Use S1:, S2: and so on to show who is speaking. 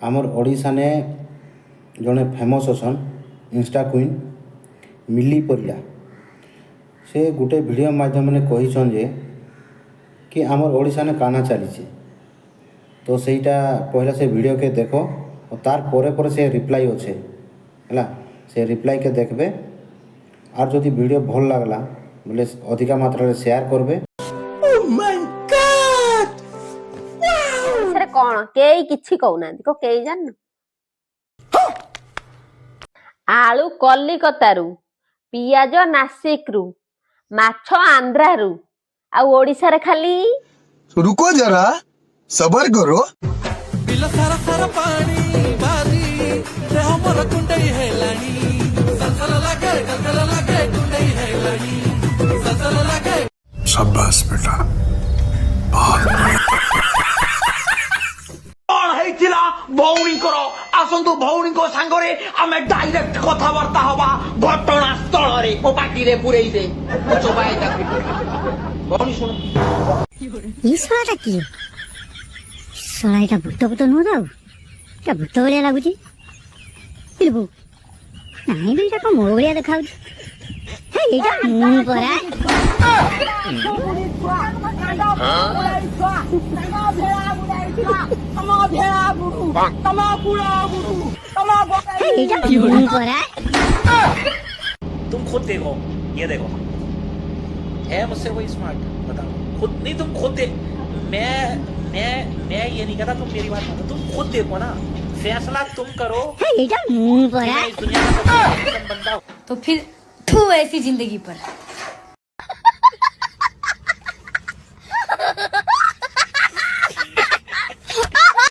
S1: आमर ओडिशा ने जड़े फेमस अछन इंस्टा क्वीन मिली परिया से गोटे वीडियो माध्यम ने कहीछन जे कि आमर ओडिशा ने काना चली तो सहीटा पहला से वीडियो के देखो और तार परे परे से रिप्लाई अच्छे है से रिप्लाई के देखबे और जदि वीडियो भल लगला बोले अधिका मात्रा रे शेयर करबे।
S2: कौन केई किछि कहूना को केई जान आलू कलिकतारू पियाज नासिकरू माछ आंध्रारू आ ओडिसा रे खाली
S3: रुको जरा सबर करो
S4: बिल सारा सारा पानी बारी रे हमर कुंडई हेलानी सलसल लागे कुंडई हेलानी सलसल लागे।
S3: शाबाश बेटा बहुत
S5: भौणी कर आसतु भौणी सांगे आम डायरेक्ट कथबार्ता हवा घटना स्थल रे मो पार्टी रे पुरई दे भौणी सुन
S6: ईश्वरा की साला এটা ভূত ভূত নুহ দাও এটা ভূত ভলিয়া লাগুଛି ইলবু ନାଇଁ ବେ ଏଇଟା କଣ ମୋ ଭଳିଆ ଦେଖାଉଛି ଏଇଟା ମୁଁ ପରା ଏଇଟା ମୁଁ ପରା।
S5: तुम खुद देखो ये देखो है मुझसे कोई स्मार्ट बताओ खुद नहीं तुम खुद देख मैं ये नहीं कहता तुम मेरी बात मानो तुम खुद देखो ना फैसला तुम करो
S6: एटा मुंह परा
S5: इस दुनिया का सबसे बंदा
S7: तो फिर तू ऐसी जिंदगी पर